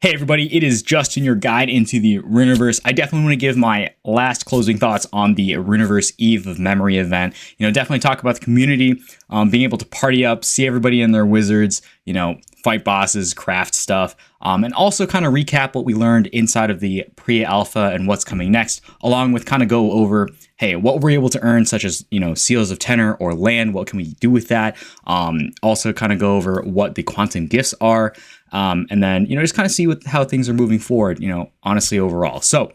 Hey everybody, it is Justin, your guide into the Runiverse. I definitely want to give my last closing thoughts on the Runiverse Eve of Memory event. Definitely talk about the community, being able to party up, see everybody in their wizards, fight bosses, craft stuff, and also kind of recap what we learned inside of the pre-alpha and what's coming next, along with kind of go over, hey, what we're able to earn, such as, seals of tenor or land, what can we do with that? Also kind of go over what the quantum gifts are, and then, just kind of see how things are moving forward, honestly, overall. So,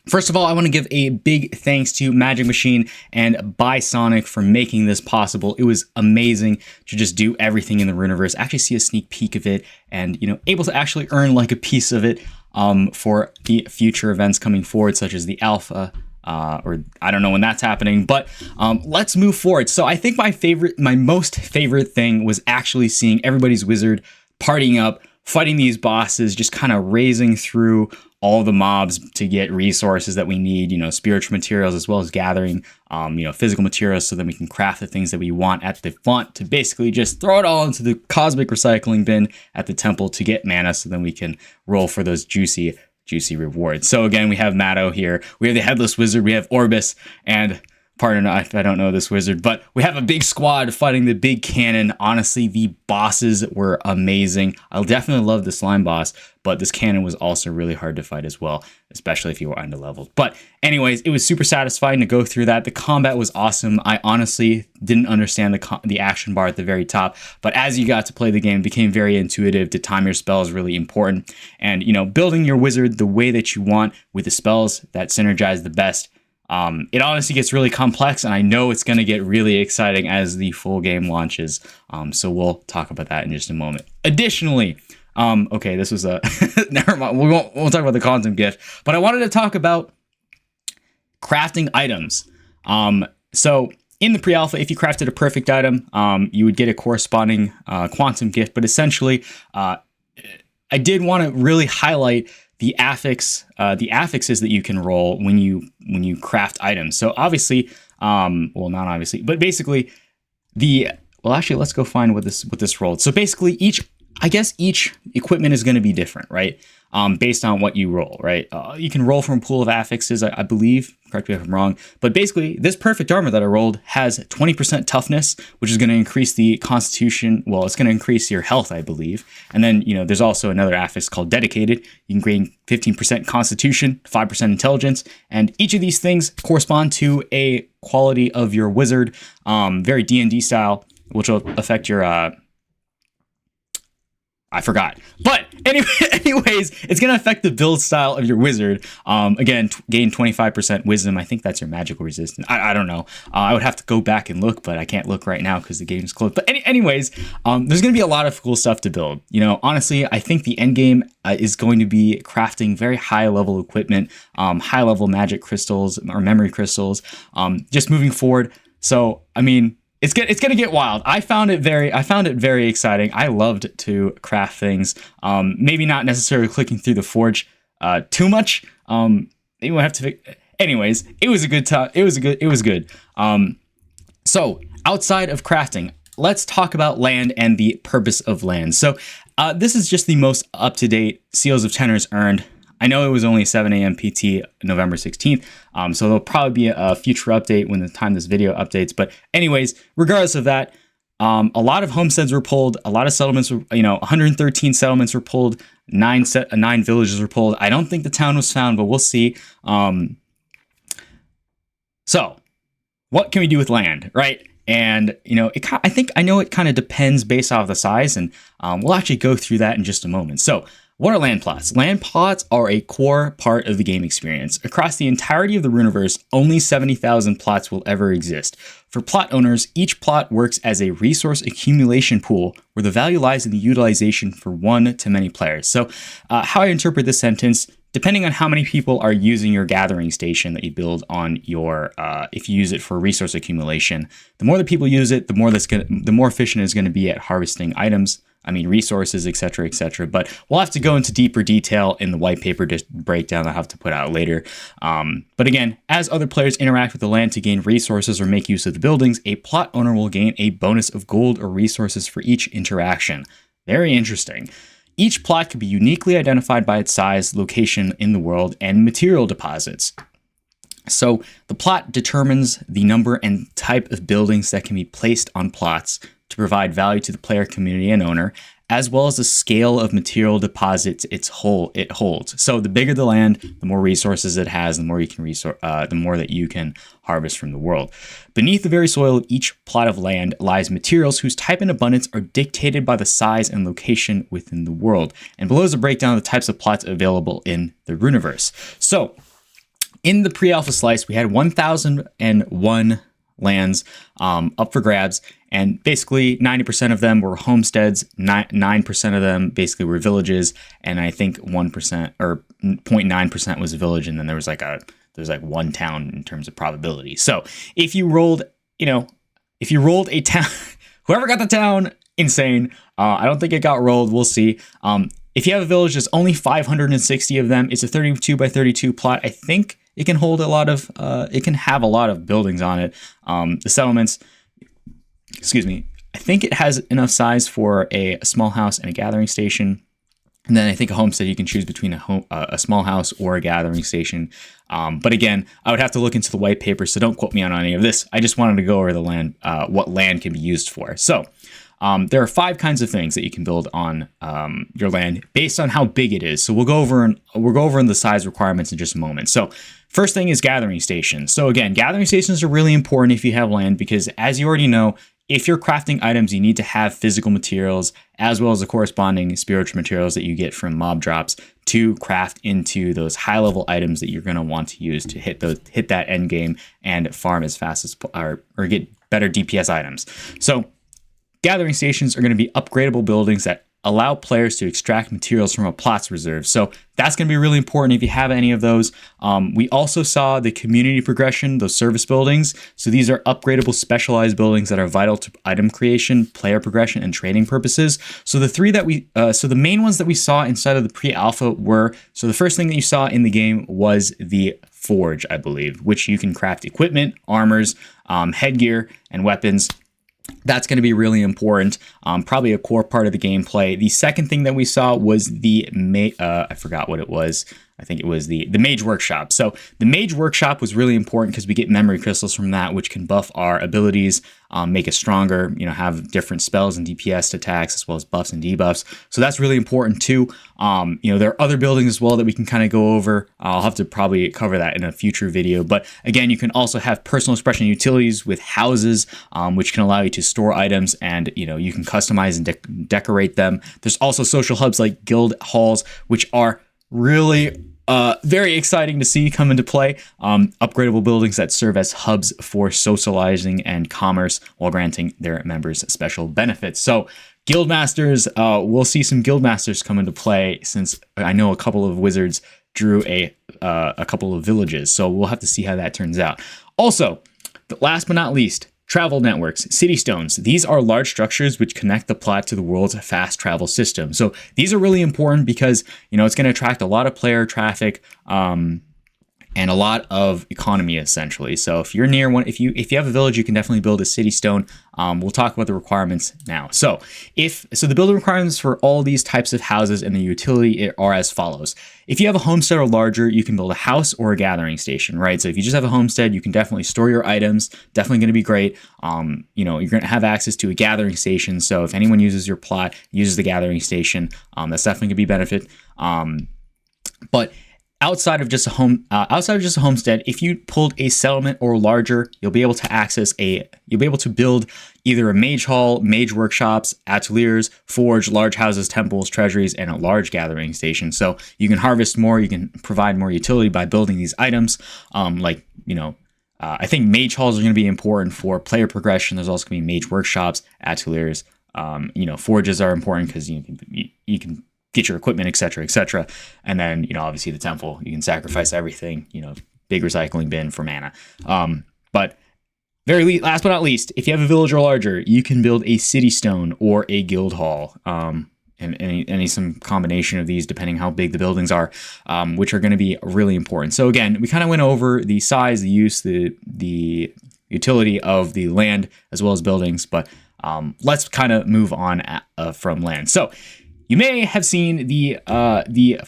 first of all, I want to give a big thanks to Magic Machine and Bisonic for making this possible. It was amazing to just do everything in the Runiverse, actually see a sneak peek of it, and, able to actually earn like a piece of it for the future events coming forward, such as the Alpha, or I don't know when that's happening, but let's move forward. So I think my most favorite thing was actually seeing everybody's wizard partying up, fighting these bosses, just kind of raising through all the mobs to get resources that we need, spiritual materials, as well as gathering, physical materials so that we can craft the things that we want at the font to basically just throw it all into the cosmic recycling bin at the temple to get mana so then we can roll for those juicy rewards. So again, we have Matto here. We have the Headless Wizard. We have Orbis, and pardon if I don't know this wizard, but we have a big squad fighting the big cannon. Honestly, the bosses were amazing. I'll definitely love the slime boss, but this cannon was also really hard to fight as well, especially if you were underleveled. But anyways, it was super satisfying to go through that. The combat was awesome. I honestly didn't understand the action bar at the very top, but as you got to play the game, it became very intuitive. To time your spells is really important, and building your wizard the way that you want with the spells that synergize the best. It honestly gets really complex, and I know it's going to get really exciting as the full game launches. So we'll talk about that in just a moment. Additionally, okay, this was a never mind. We'll talk about the quantum gift, but I wanted to talk about crafting items. So in the pre-alpha, if you crafted a perfect item, you would get a corresponding quantum gift. But essentially, I did want to really highlight the affixes that you can roll when you craft items. So obviously, well, not obviously, but basically actually, let's go find what this rolled. So basically, each equipment is going to be different, right? Based on what you roll, right? You can roll from a pool of affixes, I believe. Correct me if I'm wrong. But basically, this perfect armor that I rolled has 20% toughness, which is going to increase the constitution. Well, it's going to increase your health, I believe. And then, there's also another affix called dedicated. You can gain 15% constitution, 5% intelligence. And each of these things correspond to a quality of your wizard, very D&D style, which will affect your... I forgot. But anyways, it's going to affect the build style of your wizard. Again, gain 25% wisdom. I think that's your magical resistance. I don't know. I would have to go back and look, but I can't look right now because the game is closed. But anyways, there's going to be a lot of cool stuff to build. Honestly, I think the end game is going to be crafting very high level equipment, high level magic crystals or memory crystals, just moving forward. So, I mean, It's gonna get wild. I found it very exciting. I loved to craft things. Maybe not necessarily clicking through the forge too much. Maybe we'll have to. Anyways, it was a good time. It was good. So outside of crafting, let's talk about land and the purpose of land. So this is just the most up to date seals of tenors earned. I know it was only 7 a.m. PT November 16th, so there'll probably be a future update when the time this video updates. But anyways, regardless of that, a lot of homesteads were pulled, a lot of settlements were, 113 settlements were pulled, 9 villages were pulled. I don't think the town was found, but we'll see. So what can we do with land, right? And, I know it kind of depends based off the size, and we'll actually go through that in just a moment. So what are land plots? Land plots are a core part of the game experience. Across the entirety of the Runiverse, only 70,000 plots will ever exist. For plot owners, each plot works as a resource accumulation pool where the value lies in the utilization for one to many players. So how I interpret this sentence, depending on how many people are using your gathering station that you build on your, if you use it for resource accumulation, the more the people use it, the more efficient it's going to be at harvesting items. Resources, etc., etc. But we'll have to go into deeper detail in the white paper breakdown I'll have to put out later. But again, as other players interact with the land to gain resources or make use of the buildings, a plot owner will gain a bonus of gold or resources for each interaction. Very interesting. Each plot could be uniquely identified by its size, location in the world, and material deposits. So the plot determines the number and type of buildings that can be placed on plots to provide value to the player, community, and owner, as well as the scale of material deposits it holds. So the bigger the land, the more resources it has, the more that you can harvest from the world. Beneath the very soil of each plot of land lies materials whose type and abundance are dictated by the size and location within the world. And below is a breakdown of the types of plots available in the Runiverse. So in the pre-alpha slice, we had 1,001 lands up for grabs, and basically 90% of them were homesteads, 9% of them basically were villages, and I think 1% or 0.9% was a village, and then there's like one town in terms of probability. So if you rolled a town, whoever got the town, insane. I don't think it got rolled. We'll see. If you have a village, there's only 560 of them. It's a 32 by 32 plot. I think it can hold it can have a lot of buildings on it. The settlements, I think it has enough size for a small house and a gathering station. And then I think a homestead, you can choose between a small house or a gathering station. But again, I would have to look into the white paper, so don't quote me on any of this. I just wanted to go over the land, what land can be used for. So there are 5 kinds of things that you can build on your land based on how big it is. So we'll go over in the size requirements in just a moment. So first thing is gathering stations. So again, gathering stations are really important if you have land, because as you already know, if you're crafting items, you need to have physical materials as well as the corresponding spiritual materials that you get from mob drops to craft into those high-level items that you're going to want to use to hit that end game and farm as fast as or get better DPS items. So gathering stations are going to be upgradable buildings that allow players to extract materials from a plot's reserve. So that's going to be really important if you have any of those. We also saw the community progression, those service buildings. So these are upgradable specialized buildings that are vital to item creation, player progression, and trading purposes. So the main ones that we saw inside of the pre-alpha were, so the first thing that you saw in the game was the forge, I believe, which you can craft equipment, armors, headgear, and weapons. That's going to be really important, probably a core part of the gameplay. The second thing that we saw was I forgot what it was. I think it was the Mage Workshop. So the Mage Workshop was really important because we get memory crystals from that, which can buff our abilities, make us stronger, have different spells and DPS attacks, as well as buffs and debuffs. So that's really important too. There are other buildings as well that we can kind of go over. I'll have to probably cover that in a future video. But again, you can also have personal expression utilities with houses, which can allow you to store items, and you can customize and decorate them. There's also social hubs like guild halls, which are really very exciting to see come into play. Upgradable buildings that serve as hubs for socializing and commerce while granting their members special benefits. So guildmasters, we'll see some guildmasters come into play, since I know a couple of wizards drew a couple of villages. So we'll have to see how that turns out. Also, last but not least, travel networks, city stones. These are large structures which connect the plot to the world's fast travel system. So these are really important because, it's going to attract a lot of player traffic and a lot of economy, essentially. So if you're near one, if you have a village, you can definitely build a city stone. We'll talk about the requirements now. So the building requirements for all these types of houses and the utility are as follows. If you have a homestead or larger, you can build a house or a gathering station, right? So if you just have a homestead, you can definitely store your items. Definitely going to be great. You're going to have access to a gathering station. So if anyone uses your plot, uses the gathering station, that's definitely going to be benefit. But outside of just a homestead, if you pulled a settlement or larger, you'll be able to build either a mage hall, mage workshops, ateliers, forge, large houses, temples, treasuries, and a large gathering station. So you can harvest more, you can provide more utility by building these items. I think mage halls are going to be important for player progression. There's also going to be mage workshops, ateliers. Forges are important because you can get your equipment, etc. And then, obviously the temple, you can sacrifice everything, big recycling bin for mana. But last but not least, if you have a village or larger, you can build a city stone or a guild hall. And some combination of these, depending how big the buildings are, which are going to be really important. So again, we kind of went over the size, the use, the utility of the land as well as buildings, but let's kind of move on from land. So you may have seen the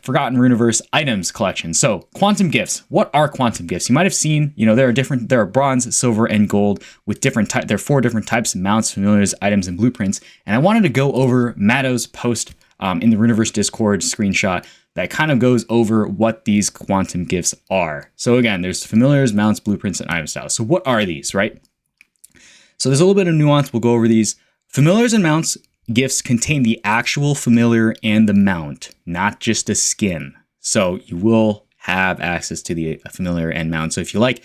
Forgotten Runiverse items collection. So quantum gifts. What are quantum gifts? You might have seen, there are bronze, silver, and gold with different types. There are 4 different types of mounts, familiars, items, and blueprints. And I wanted to go over Matto's post in the Runiverse Discord screenshot that kind of goes over what these quantum gifts are. So again, there's familiars, mounts, blueprints, and item styles. So what are these, right? So there's a little bit of nuance. We'll go over these. Familiars and mounts gifts contain the actual familiar and the mount, not just a skin. So you will have access to the familiar and mount. So if you like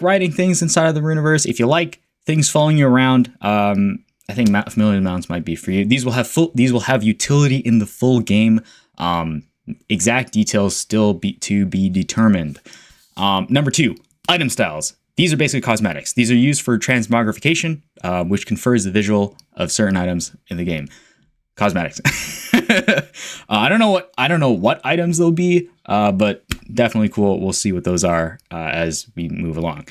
writing things inside of the Runiverse, if you like things following you around, I think familiar and mounts might be for you. These will have utility in the full game. Exact details still to be determined. Number 2, item styles. These are basically cosmetics. These are used for transmogrification, which confers the visual of certain items in the game. Cosmetics. I don't know what items they'll be, but definitely cool. We'll see what those are as we move along.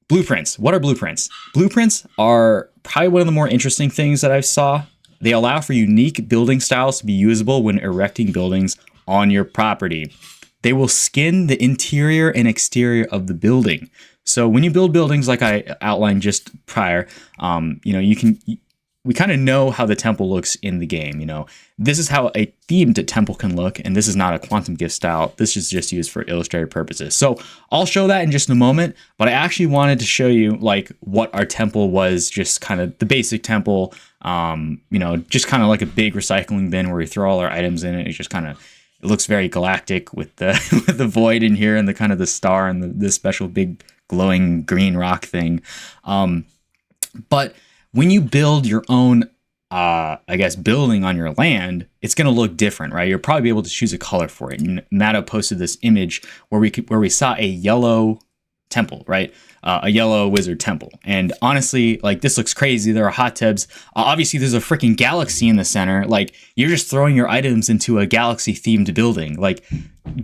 Blueprints. What are blueprints? Blueprints are probably one of the more interesting things that I saw. They allow for unique building styles to be usable when erecting buildings on your property. They will skin the interior and exterior of the building. So when you build buildings, like I outlined just prior, we kind of know how the temple looks in the game. This is how a themed temple can look, and this is not a quantum gift style. This is just used for illustrative purposes. So I'll show that in just a moment, but I actually wanted to show you like what our temple was, just kind of the basic temple, just kind of like a big recycling bin where we throw all our items in it. It looks very galactic with the with the void in here and the kind of the star and the special big glowing green rock thing. But when you build your own, building on your land, it's going to look different, right? You'll probably be able to choose a color for it. And Matto posted this image where we saw a yellow temple, right? A yellow wizard temple. And honestly, like, this looks crazy. There are hot tubs. Obviously, there's a freaking galaxy in the center. Like, you're just throwing your items into a galaxy themed building. Like,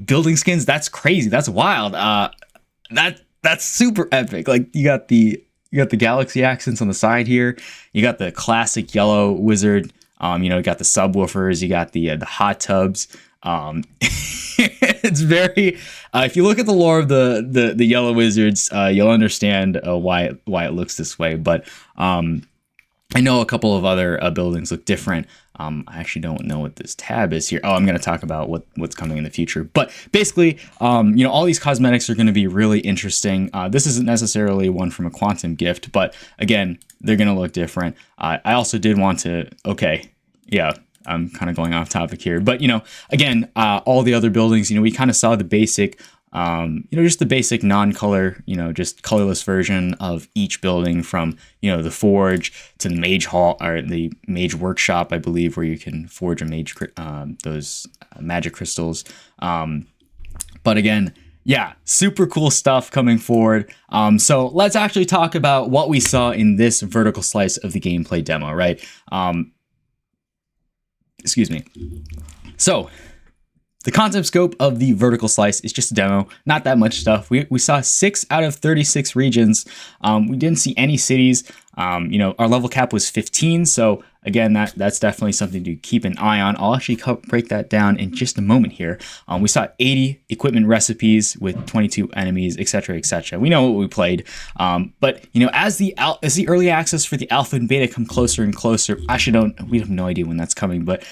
building skins, that's crazy. That's wild. That's super epic. Like, you got the galaxy accents on the side here. You got the classic yellow wizard. You got the subwoofers. You got the hot tubs. It's very. If you look at the lore of the yellow wizards, you'll understand why it looks this way. But I know a couple of other buildings look different. I actually don't know what this tab is here. Oh, I'm going to talk about what's coming in the future. But basically, all these cosmetics are going to be really interesting. This isn't necessarily one from a quantum gift, but again, they're going to look different. I also did want to. Okay, yeah. I'm kind of going off topic here, but again, all the other buildings, we kind of saw the basic, just the basic non-color, just colorless version of each building, from the forge to the mage hall or the mage workshop, I believe, where you can forge a mage those magic crystals. But again, yeah, super cool stuff coming forward. So let's actually talk about what we saw in this vertical slice of the gameplay demo, right? Excuse me. So the concept scope of the vertical slice is just a demo, not that much stuff. We saw 6 out of 36 regions. We didn't see any cities. Our level cap was 15. So again, that's definitely something to keep an eye on. I'll actually break that down in just a moment here. We saw 80 equipment recipes with 22 enemies, etc., etc. We know what we played. But as the early access for the alpha and beta come closer and closer, we have no idea when that's coming, but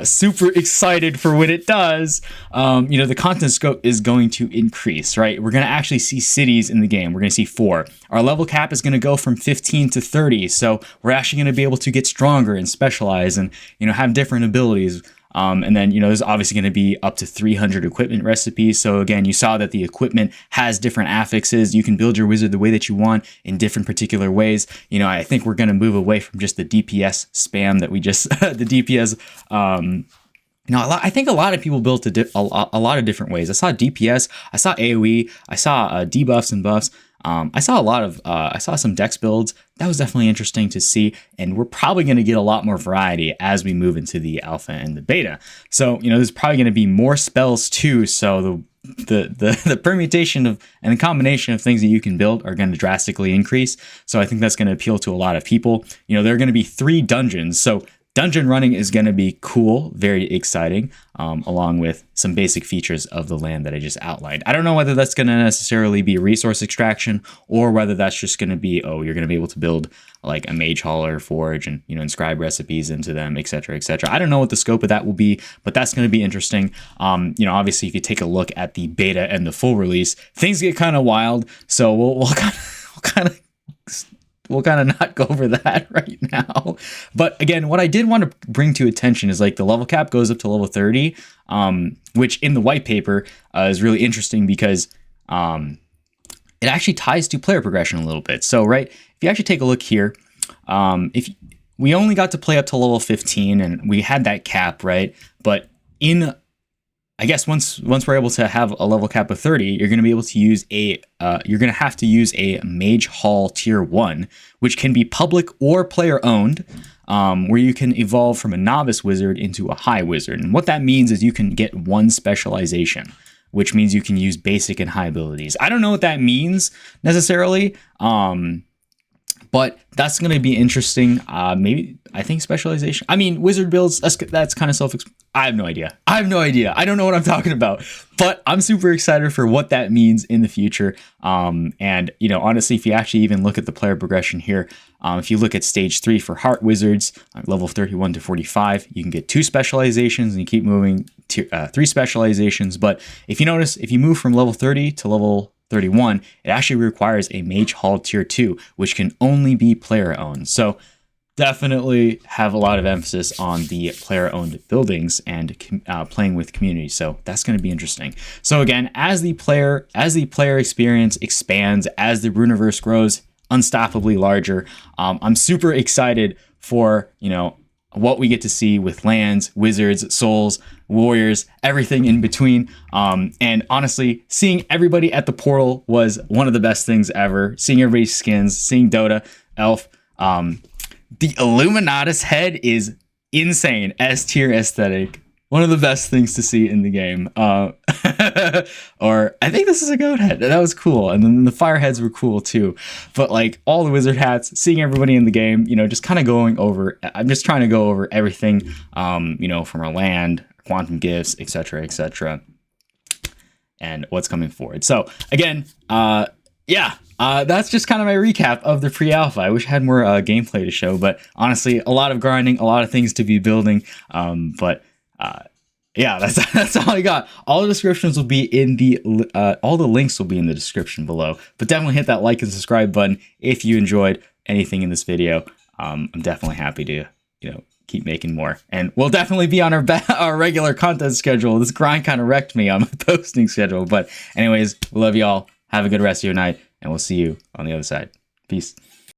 super excited for when it does. The content scope is going to increase, right? We're going to actually see cities in the game. We're going to see 4. Our level cap is going to go from 15 to 30. So we're actually going to be able to get stronger and specialize and have different abilities, and then there's obviously going to be up to 300 equipment recipes. So again, you saw that the equipment has different affixes. You can build your wizard the way that you want in different particular ways. I think we're going to move away from just the DPS spam that we just the DPS. I think a lot of people built a lot of different ways. I saw DPS, I saw AoE, I saw debuffs and buffs. I saw some dex builds. That was definitely interesting to see, and we're probably going to get a lot more variety as we move into the alpha and the beta. So, there's probably going to be more spells too. So the permutation of and the combination of things that you can build are going to drastically increase. So I think that's going to appeal to a lot of people. There are going to be 3 dungeons. So Dungeon running is going to be cool, very exciting, along with some basic features of the land that I just outlined. I don't know whether that's going to necessarily be resource extraction or whether that's just going to be, oh, you're going to be able to build like a mage hall or forge and, you know, inscribe recipes into them, etc., etc. I don't know what the scope of that will be, but that's going to be interesting. You know, obviously, if you take a look at the beta and the full release, things get kind of wild. So we'll kind of not go over that right now. But again, what I did want to bring to attention is like the level cap goes up to level 30, which in the white paper is really interesting because it actually ties to player progression a little bit. So, right, if you actually take a look here, if we only got to play up to level 15 and we had that cap, right? But I guess once we're able to have a level cap of 30, you're going to be able to use you're going to have to use a Mage Hall Tier 1, which can be public or player owned, where you can evolve from a novice wizard into a high wizard. And what that means is you can get one specialization, which means you can use basic and high abilities. I don't know what that means necessarily, but that's going to be interesting. Maybe, I think specialization. I mean, wizard builds, that's kind of I have no idea. I don't know what I'm talking about, but I'm super excited for what that means in the future. And, you know, honestly, if you actually even look at the player progression here, if you look at stage 3 for heart wizards, level 31 to 45, you can get 2 specializations and you keep moving to 3 specializations. But if you notice, if you move from level 30 to level 31, it actually requires a Mage Hall Tier 2, which can only be player owned. So definitely have a lot of emphasis on the player owned buildings and playing with community. So that's going to be interesting. So again, as the player experience expands, as the Runiverse grows unstoppably larger, I'm super excited for, you know, what we get to see with lands, wizards, souls, warriors, everything in between. And honestly, seeing everybody at the portal was one of the best things ever. Seeing everybody's skins, seeing Dota, Elf. The Illuminatus head is insane. S tier aesthetic. One of the best things to see in the game. Or I think this is a goat head. That was cool. And then the fire heads were cool too. But like all the wizard hats, seeing everybody in the game, you know, just kind of going over. I'm just trying to go over everything, you know, from our land, quantum gifts, etc., etc., and what's coming forward. So again, that's just kind of my recap of the pre-alpha. I wish I had more gameplay to show, but honestly, a lot of grinding, a lot of things to be building. Yeah, that's all I got. All the descriptions will be in all the links will be in the description below. But definitely hit that like and subscribe button if you enjoyed anything in this video. I'm definitely happy to, you know, keep making more, and we'll definitely be on our regular content schedule. This grind kind of wrecked me on my posting schedule, but anyways, we love y'all. Have a good rest of your night, and we'll see you on the other side. Peace.